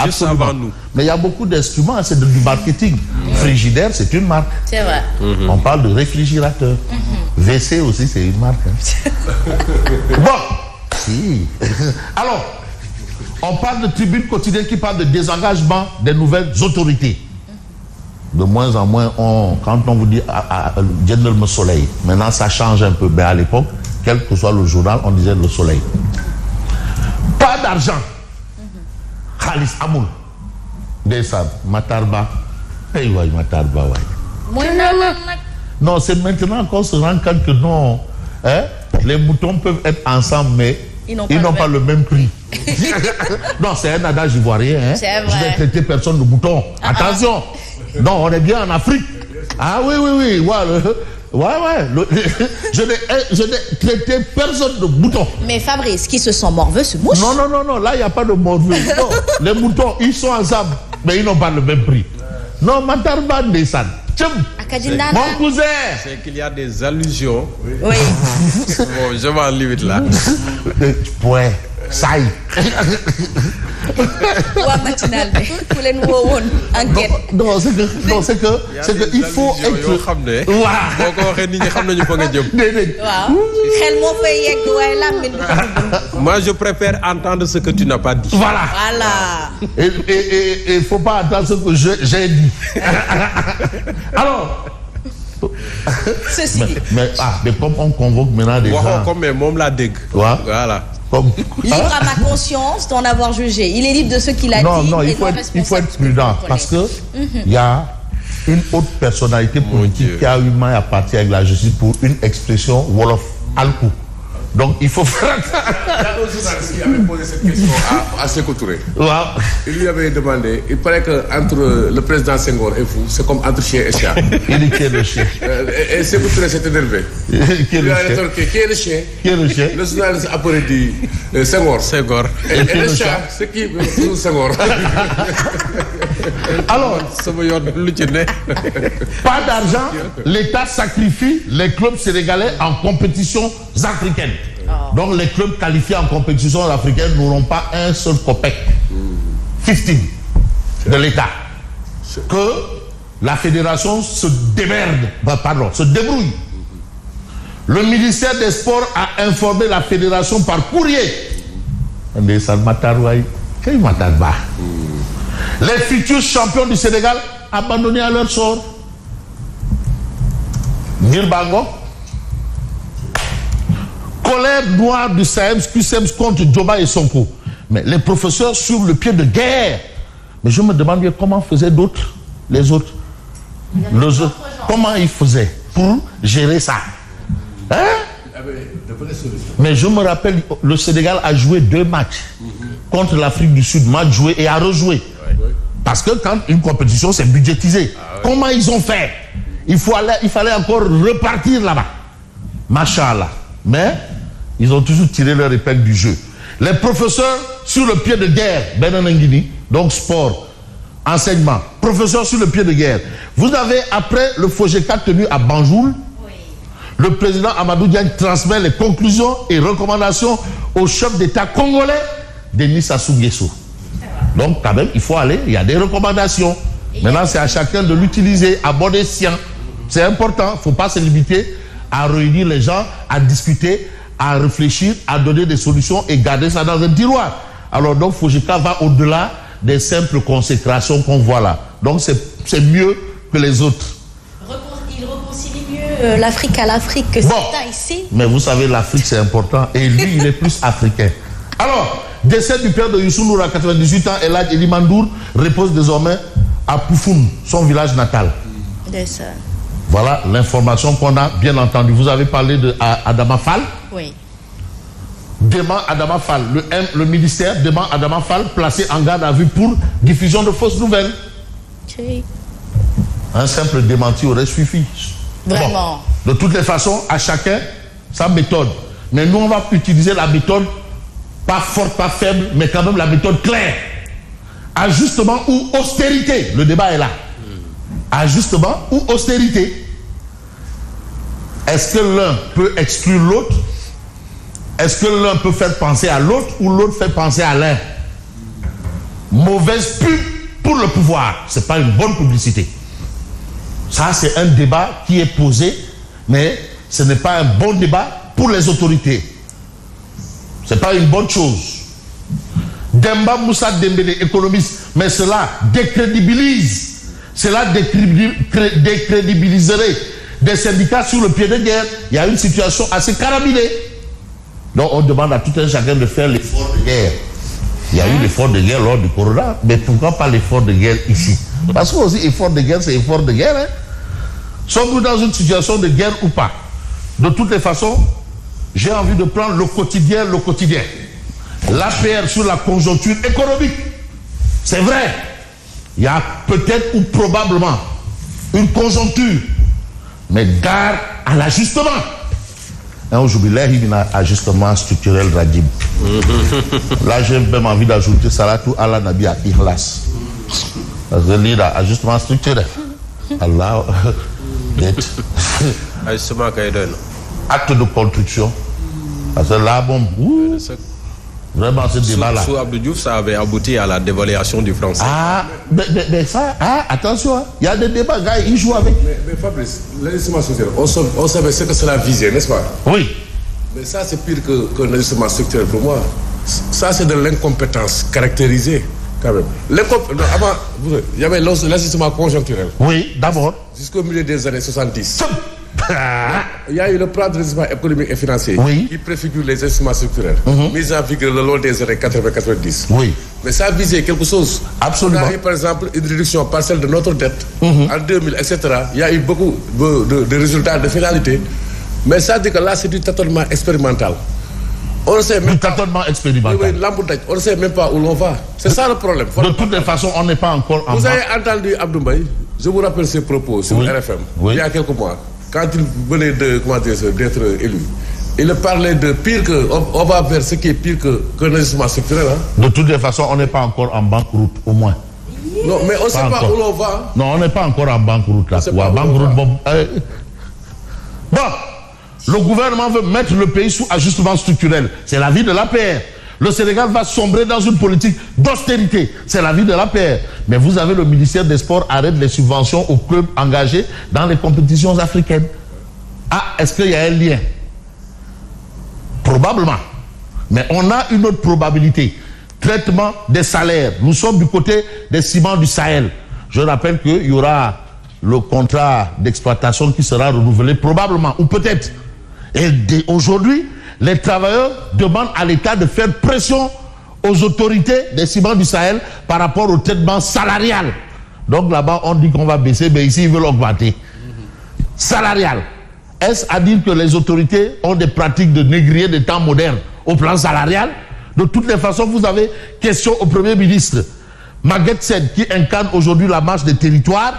juste avant nous. Mais il y a beaucoup d'instruments, c'est du marketing. Frigidaire, c'est une marque. C'est vrai. On parle de réfrigérateur. WC aussi, c'est une marque. Bon, si. Alors, on parle de tribune quotidienne qui parle de désengagement des nouvelles autorités. De moins en moins, quand on vous dit le soleil, maintenant ça change un peu. Mais à l'époque, quel que soit le journal, on disait le soleil. Pas d'argent. Khalis Amoul. Desab, Matarba. Hey, ouais, Matarba, ouais. Non, c'est maintenant qu'on se rend compte que non. Hein, les moutons peuvent être ensemble, mais ils n'ont pas le même prix. Non, c'est un adage ivoirien. Hein. Je vais traiter personne de mouton. Attention. Non, on est bien en Afrique. Ah oui. Je n'ai traité personne de mouton. Mais Fabrice, qui se sent morveux, se mouche. Non, là, il n'y a pas de morveux. Non, les moutons, ils sont ensemble, mais ils n'ont pas le même prix. Non, Matarba Nessan. Mon cousin. C'est qu'il y a des allusions. Oui. Bon, je vais en limite là. Ouais, ça y est. Non, c'est que il faut être. Moi, je préfère entendre ce que tu n'as pas dit. Voilà. Et il ne faut pas entendre ce que j'ai dit. Alors. Ceci dit. Mais comme on convoque maintenant des gens. Comme même la dég. Voilà. Libre à ma conscience d'en avoir jugé. Il est libre de ce qu'il a dit. Non, il faut être prudent parce que il y a une haute personnalité politique qui a eu main à partir avec la justice pour une expression Wolof Alkou. Donc il faut faire attention. Il y a un journaliste qui avait posé cette question à Sékou Touré. Wow. Il lui avait demandé, il paraît qu'entre le président Senghor et vous, c'est comme entre chien et chat. Il dit qui est le chien. Et Sékou Touré s'est énervé. Qui est le chien? Qui est le chien? Qui est le chien? Le journaliste après dit Senghor. Et le chat, c'est qui Senghor? Alors, pas d'argent, l'État sacrifie les clubs sénégalais en compétitions africaines. Donc les clubs qualifiés en compétition africaine n'auront pas un seul copec 15 de l'État. Que la fédération se débrouille. Le ministère des Sports a informé la fédération par courrier. Les futurs champions du Sénégal abandonnés à leur sort. Nirbango. Colère noire du QSEMS contre Djoba et Sonko. Mais les professeurs sur le pied de guerre. Mais je me demande bien comment faisaient les autres. Comment ils faisaient pour gérer ça. Hein? Mais je me rappelle, le Sénégal a joué 2 matchs contre l'Afrique du Sud. Match joué et a rejoué. Parce que quand une compétition, c'est budgétisé. Comment ils ont fait? Il fallait encore repartir là-bas. Machallah. Mais ils ont toujours tiré leur épingle du jeu. Les professeurs sur le pied de guerre, Benanangini, donc sport, enseignement, professeurs sur le pied de guerre. Vous avez, après le FOGECA tenu à Banjul, le président Amadou Diagne transmet les conclusions et recommandations au chef d'État congolais, Denis Sassou Nguesso. Donc, quand même, il faut aller, il y a des recommandations. Maintenant, c'est à chacun de l'utiliser à bon escient. C'est important, il ne faut pas se limiter à réunir les gens, à discuter, à réfléchir, à donner des solutions et garder ça dans un tiroir. Alors, donc, FOGECA va au-delà des simples consécrations qu'on voit là. Donc, c'est mieux que les autres. Il réconcilie mieux l'Afrique à l'Afrique que certains ici. Mais vous savez, l'Afrique, c'est important. Et lui, il est plus africain. Alors, décès du père de Youssou N'Dour à 98 ans, Elhadj Eli Mandour repose désormais à Poufoun, son village natal. Voilà l'information qu'on a bien entendue. Vous avez parlé de Adama Fall. Oui. Demain, Adama Fall, le ministère demande Adama Fall placé en garde à vue pour diffusion de fausses nouvelles. Okay. Un simple démenti aurait suffi. Vraiment. Bon, de toutes les façons, à chacun sa méthode. Mais nous, on va utiliser la méthode pas forte, pas faible, mais quand même la méthode claire. Ajustement ou austérité. Le débat est là. Ajustement ou austérité. Est-ce que l'un peut exclure l'autre? Est-ce que l'un peut faire penser à l'autre ou l'autre fait penser à l'un? mauvaise pub pour le pouvoir. Ce n'est pas une bonne publicité. Ça, c'est un débat qui est posé, mais ce n'est pas un bon débat pour les autorités. Ce n'est pas une bonne chose. Demba Moussa Dembélé, économiste, mais cela décrédibilise. Cela décrédibiliserait des syndicats sur le pied de guerre. Il y a une situation assez carabinée. Donc on demande à tout un chacun de faire l'effort de guerre. Il y a eu l'effort de guerre lors du corona, mais pourquoi pas l'effort de guerre ici? Parce que aussi effort de guerre, c'est effort de guerre. Hein? Sommes-nous dans une situation de guerre ou pas? De toutes les façons, j'ai envie de prendre le quotidien. L'APR sur la conjoncture économique. C'est vrai. Il y a peut-être ou probablement une conjoncture, mais gare à l'ajustement. Aujourd'hui, il y a un ajustement structurel radib. Là, j'ai même envie d'ajouter Salatou Allah Nabi à Ikhlas. Parce que il y a ajustement structurel. Allah, ajustement acte de construction. Parce que là, bon, vraiment, ce débat-là. Sous Abdou Diouf, ça avait abouti à la dévaluation du français. Ah, mais ça, attention, il y a des débats, gars, ils jouent avec. Mais Fabrice, l'ajustement structurel, on savait ce que cela visait, n'est-ce pas? Oui. Mais ça, c'est pire qu'un ajustement structurel pour moi. Ça, c'est de l'incompétence caractérisée, quand même. Avant, il y avait l'ajustement conjoncturel. Oui, d'abord. Jusqu'au milieu des années 70. Il y a eu le plan de redressement économique et financier qui préfigure les ajustements structurels, mis en vigueur le long des années 80-90. Oui. Mais ça visait quelque chose. Absolument. On a eu par exemple une réduction partielle de notre dette en 2000, etc. Il y a eu beaucoup de résultats, de finalités. Mais ça dit que là, c'est du tâtonnement expérimental. On ne sait même pas. Tâtonnement expérimental. On ne sait même pas où l'on va. C'est ça le problème. De toutes les façons, on n'est pas encore en Vous avez entendu Abdou Mbaye, je vous rappelle ses propos sur RFM, il y a quelques mois. Quand il venait d'être élu, il parlait de pire que... On va vers ce qui est pire qu'un ajustement structurel. Hein? De toutes les façons, on n'est pas encore en banqueroute, au moins. Non, mais on ne sait pas où l'on va. Non, on n'est pas encore en banqueroute, là. Bon, le gouvernement veut mettre le pays sous ajustement structurel. C'est l'avis de l'APR. Le Sénégal va sombrer dans une politique d'austérité. C'est l'avis de l'APR. Mais vous avez le ministère des Sports arrête les subventions aux clubs engagés dans les compétitions africaines. Ah, est-ce qu'il y a un lien? Probablement. Mais on a une autre probabilité. Traitement des salaires. Nous sommes du côté des ciments du Sahel. Je rappelle qu'il y aura le contrat d'exploitation qui sera renouvelé probablement, ou peut-être. Et aujourd'hui, les travailleurs demandent à l'État de faire pression aux autorités des ciments du Sahel par rapport au traitement salarial. Donc là-bas, on dit qu'on va baisser, mais ici, ils veulent augmenter. Salarial. Est-ce à dire que les autorités ont des pratiques de négrier des temps modernes au plan salarial? De toutes les façons, vous avez question au Premier ministre. Maguette Sène, qui incarne aujourd'hui la marche des territoires,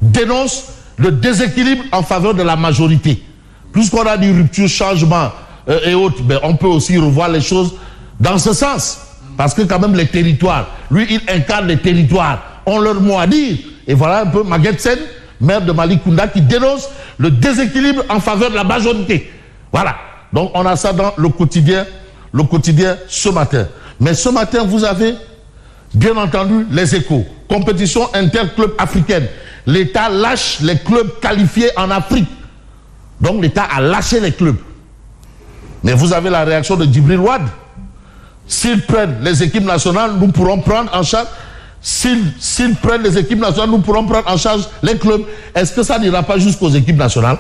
dénonce le déséquilibre en faveur de la majorité. Puisqu'on a dit rupture, changement et autres, ben on peut aussi revoir les choses dans ce sens. Parce que quand même les territoires, lui il incarne les territoires, ont leur mot à dire. Et voilà un peu Maguette Sène, maire de Malikounda, qui dénonce le déséquilibre en faveur de la majorité. Voilà. Donc on a ça dans le quotidien ce matin. Mais ce matin, vous avez bien entendu les Échos. Compétition interclub africaine. L'État lâche les clubs qualifiés en Afrique. Donc l'État a lâché les clubs. Mais vous avez la réaction de Djibril Ouad. S'ils prennent les équipes nationales, nous pourrons prendre en charge. S'ils prennent les équipes nationales, nous pourrons prendre en charge les clubs. Est-ce que ça n'ira pas jusqu'aux équipes nationales?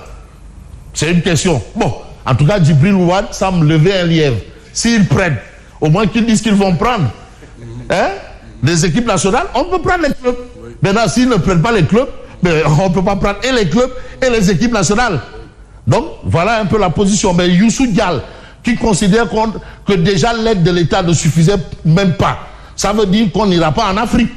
C'est une question. Bon, en tout cas, Djibril Ouad semble lever un lièvre. S'ils prennent, au moins qu'ils disent qu'ils vont prendre les équipes nationales, on peut prendre les clubs. Maintenant, s'ils ne prennent pas les clubs, mais on ne peut pas prendre et les clubs et les équipes nationales. Donc, voilà un peu la position. Mais Youssou Dial, qui considère que déjà l'aide de l'État ne suffisait même pas, ça veut dire qu'on n'ira pas en Afrique.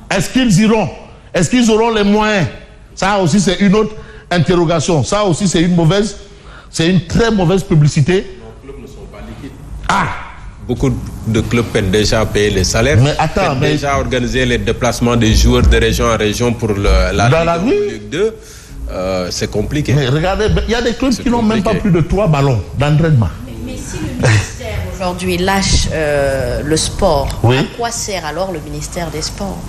Est-ce qu'ils iront? Est-ce qu'ils auront les moyens? Ça aussi, c'est une autre interrogation. Ça aussi, c'est une très mauvaise publicité. Nos clubs ne sont pas liquides. Ah! Beaucoup de clubs peuvent déjà payer les salaires. Mais attends, mais... déjà organiser les déplacements des joueurs de région en région pour la Ligue 2. C'est compliqué. Mais regardez, il y a des clubs qui n'ont même pas plus de 3 ballons d'entraînement. Mais si le ministère aujourd'hui lâche le sport. Oui. À quoi sert alors le ministère des Sports?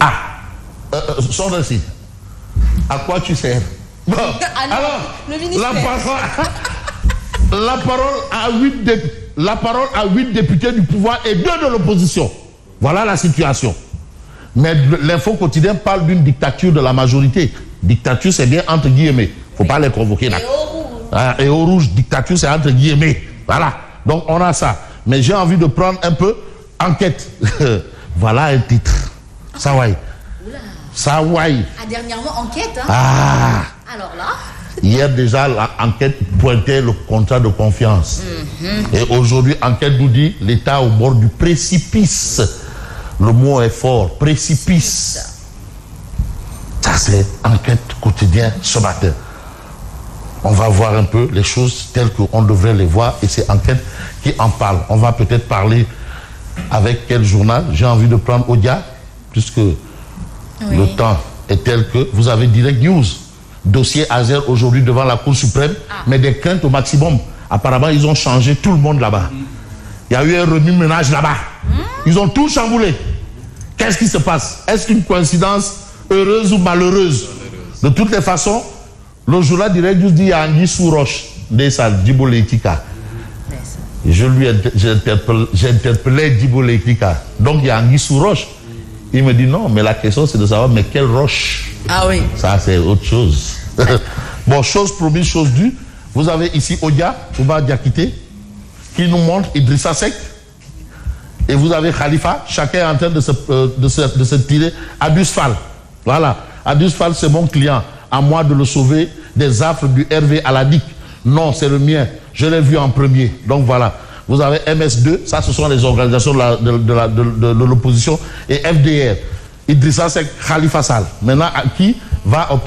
Sors ici. À quoi tu sers? Bon, alors, le ministère. La parole à 8 députés du pouvoir et 2 de l'opposition. Voilà la situation. Mais l'info quotidien parle d'une dictature de la majorité. Dictature, c'est bien entre guillemets. Il ne faut pas les convoquer là. Et au rouge, dictature, c'est entre guillemets. Voilà. Donc, on a ça. Mais j'ai envie de prendre un peu enquête. Voilà un titre. Sawai. Sawai. Dernièrement, enquête. Alors là. Hier déjà, l'enquête pointait le contrat de confiance. Et aujourd'hui, enquête nous dit l'État au bord du précipice. Le mot est fort, précipice. Ça, c'est enquête quotidienne ce matin. On va voir un peu les choses telles qu'on devrait les voir et c'est enquête qui en parle. On va peut-être parler avec quel journal. J'ai envie de prendre Odia, puisque le temps est tel que vous avez Direct News. Dossier Azer aujourd'hui devant la Cour suprême, mais des craintes au maximum. Apparemment, ils ont changé tout le monde là-bas. Il y a eu un remue-ménage là-bas. Ils ont tout chamboulé. Qu'est-ce qui se passe? Est-ce qu'une coïncidence heureuse ou malheureuse? De toutes les façons, le journal Direct News dit Anguille sous roche, Djibo Leitika. J'ai interpellé Djibo Leitika. Donc il y a Anguille sous roche. Il me dit non, mais la question c'est de savoir, mais quelle roche? Ah oui. Ça c'est autre chose. Bon, chose promise, chose due. Vous avez ici Odia, Ouba Diakité, qui nous montre Idrissa Seck. Et vous avez Khalifa, chacun est en train de se tirer. Abus Fall. Voilà. Abus Fall, c'est mon client. À moi de le sauver des affres du Hervé à la DIC. Non, c'est le mien. Je l'ai vu en premier. Donc voilà. Vous avez MS2, ça ce sont les organisations de l'opposition, et FDR. Idrissa Seck, Khalifa Sall. Maintenant, qui va obtenir